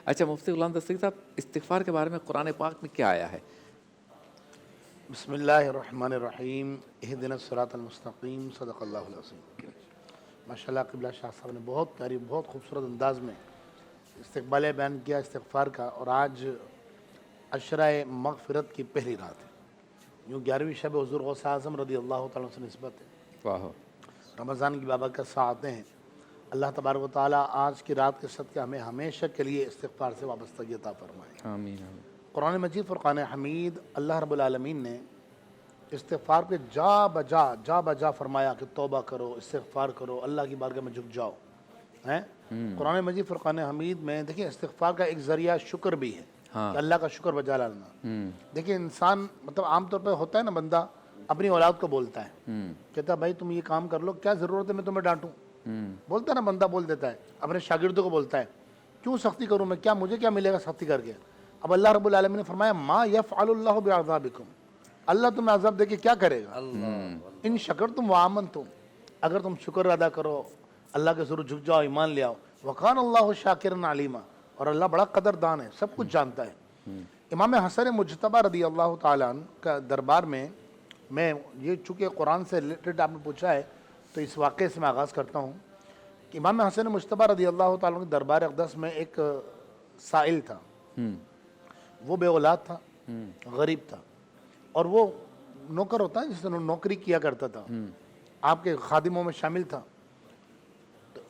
اچھا مفتی غلام دستگیر صاحب، استغفار کے بارے میں قرآن پاک میں کیا آیا ہے؟ بسم اللہ الرحمن الرحیم، اہدنا الصراط المستقیم، صدق اللہ العظیم۔ ماشاءاللہ قبلہ شاہ صاحب نے بہت پیاری، بہت خوبصورت انداز میں استقبال بیان کیا استغفار کا، اور آج عشرہ مغفرت کی پہلی رات ہے، یوں 11ویں شب حضور غوث اعظم رضی اللہ تعالیٰ سے نسبت ہے، واہ، رمضان کی بابرکت ساعتیں ہیں۔ اللہ تبارک و تعالیٰ آج کی رات کے صدقے ہمیں ہمیشہ کے لیے استغفار سے وابستگی عطا فرمائے۔ آمین آمین۔ قرآن مجید فرقان حمید اللہ رب العالمین نے استغفار پہ جا بجا فرمایا کہ توبہ کرو، استغفار کرو، اللہ کی بارگاہ میں جھک جاؤ ہیں۔ قرآن مجید فرقان حمید میں دیکھیں استغفار کا ایک ذریعہ شکر بھی ہے کہ اللہ کا شکر بجا لانا۔ دیکھیں انسان مطلب عام طور پہ ہوتا ہے نا، بندہ اپنی اولاد کو بولتا ہے، کہتا ہے بھائی تم یہ کام کر لو، کیا ضرورت ہے میں تمہیں ڈانٹوں؟ بولتا ہے نا، بندہ بول دیتا ہے، اپنے شاگردوں کو بولتا ہے کیوں سختی کروں میں، کیا مجھے کیا ملے گا سختی کر کے؟ اب اللہ رب العالمین نے فرمایا ما یفعل اللہ بعذابکم، اللہ تمہیں عذاب دے کے کیا کرے گا؟ ان شکرتم وآمنتم، اگر تم شکر ادا کرو، اللہ کے ضرور جھک جاؤ، ایمان لے آؤ، وکان اللہ شاکرا علیما، اور اللہ بڑا قدردان ہے، سب کچھ جانتا ہے۔ امام حسن مجتبی رضی اللہ تعالیٰ عنہ کا دربار میں یہ چونکہ قرآن سے ریلیٹڈ آپ نے پوچھا ہے تو اس واقعے سے میں آغاز کرتا ہوں کہ امام حسن مجتبی رضی اللہ تعالیٰ عنہ کے دربار اقدس میں ایک سائل تھا، وہ بے اولاد تھا، غریب تھا، اور وہ نوکر ہوتا ہے جس نے نوکری کیا کرتا تھا، آپ کے خادموں میں شامل تھا۔ تو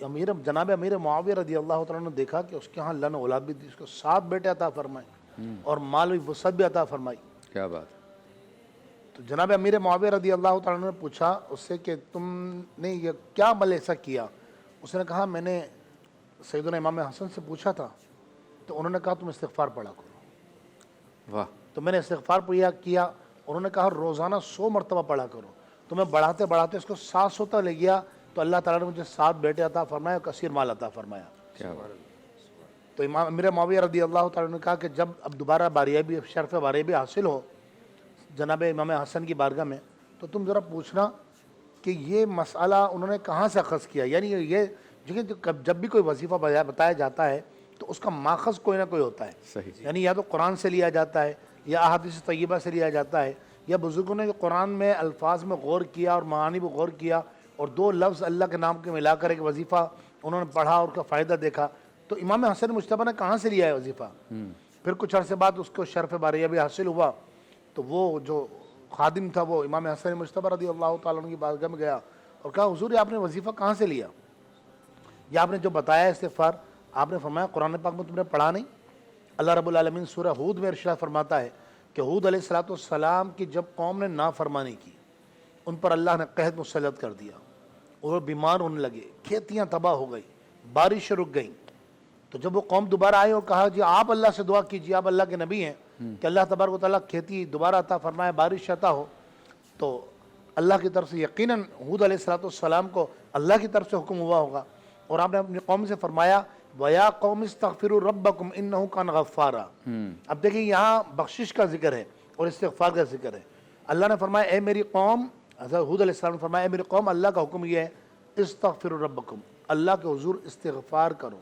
جناب امیر معاویہ رضی اللہ تعالیٰ نے دیکھا کہ اس کے ہاں اللہ نے اولاد بھی دی، اس کو 7 بیٹے عطا فرمائے اور مال بھی وسعت بھی عطا فرمائی۔ کیا بات! تو جناب امیر معاویہ رضی اللہ تعالیٰ نے پوچھا اس سے کہ تم نے یہ کیا عمل ایسا کیا؟ اس نے کہا میں نے سیدنا امام حسن سے پوچھا تھا تو انہوں نے کہا تم استغفار پڑھا کرو، واہ، تو میں نے استغفار کیا، انہوں نے کہا روزانہ 100 مرتبہ پڑھا کرو، تو میں بڑھاتے بڑھاتے اس کو 700 تک لے گیا، تو اللہ تعالیٰ نے مجھے 7 بیٹے عطا فرمایا اور کثیر مال عطا فرمایا۔ کیا بات! تو امام امیر معاویہ رضی اللہ تعالیٰ نے کہا کہ جب اب دوبارہ باریابی، شرف باریابی حاصل ہو جناب امام حسن کی بارگاہ میں، تو تم ذرا پوچھنا کہ یہ مسئلہ انہوں نے کہاں سے اخذ کیا، یعنی یہ جب بھی کوئی وظیفہ بتایا جاتا ہے تو اس کا ماخذ کوئی نہ کوئی ہوتا ہے، صحیح، یعنی یا تو قرآن سے لیا جاتا ہے یا احادیث طیبہ سے لیا جاتا ہے، یا بزرگوں نے قرآن میں الفاظ میں غور کیا اور معانی پہ غور کیا اور 2 لفظ اللہ کے نام کے ملا کر ایک وظیفہ انہوں نے پڑھا اور اس کا فائدہ دیکھا۔ تو امام حسن مجتبی نے کہاں سے لیا ہے وظیفہ؟ پھر کچھ عرصے بعد اس کو شرف باریابی حاصل ہوا، تو وہ جو خادم تھا وہ امام حسن مجتبی رضی اللہ تعالیٰ عنہ کی بارگاہ میں گیا اور کہا حضور یہ آپ نے وظیفہ کہاں سے لیا؟ یہ آپ نے جو بتایا استغفار، آپ نے فرمایا قرآن پاک میں تم نے پڑھا نہیں؟ اللہ رب العالمین سورہ ہود میں ارشاد فرماتا ہے کہ ہود علیہ السلام کی جب قوم نے نافرمانی کی، ان پر اللہ نے قحط مسلط کر دیا اور وہ بیمار ہونے لگے، کھیتیاں تباہ ہو گئی، بارشیں رک گئیں۔ تو جب وہ قوم دوبارہ آئے اور کہا جی آپ اللہ سے دعا کیجیے، آپ اللہ کے نبی ہیں کہ اللہ تبارک و تعالیٰ کھیتی دوبارہ عطا فرمائے، بارش عطا ہو، تو اللہ کی طرف سے یقیناً ہود علیہ السلام کو اللہ کی طرف سے حکم ہوا ہوگا، اور آپ نے اپنی قوم سے فرمایا وَيَا قَوْمِ اسْتَغْفِرُوا رَبَّكُمْ إِنَّهُ كَانَ غَفَّارًا۔ اب دیکھیں یہاں بخشش کا ذکر ہے اور استغفار کا ذکر ہے۔ اللہ نے فرمایا اے میری قوم، حضرت ہود علیہ السلام نے فرمایا اے میری قوم، اللہ کا حکم یہ ہے استغفروا ربکم، اللہ کے حضور استغفار کرو،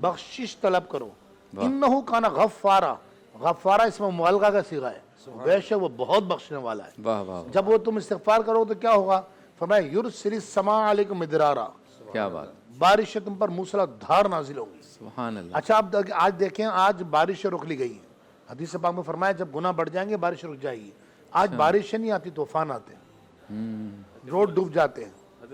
بخشش طلب کرو، انہو کان غفارا، غفارا اس میں مبالغہ کا صیغہ ہے، بے شک وہ بہت بخشنے والا ہے۔ واہ واہ، جب وہ تم استغفار کرو تو کیا ہوگا؟ فرمایا یرسل السماء علیکم مدرارا، کیا بات! بارش تم پر موسلا دھار نازل ہوگی۔ سبحان اللہ! اچھا اب آج دیکھیں، آج بارشیں رک لی گئی ہیں، حدیث پاک میں فرمایا جب گناہ بڑھ جائیں گے بارش رک جائے گی۔ آج بارشیں نہیں آتی، طوفان آتے ہیں، روڈ ڈوب جاتے ہیں،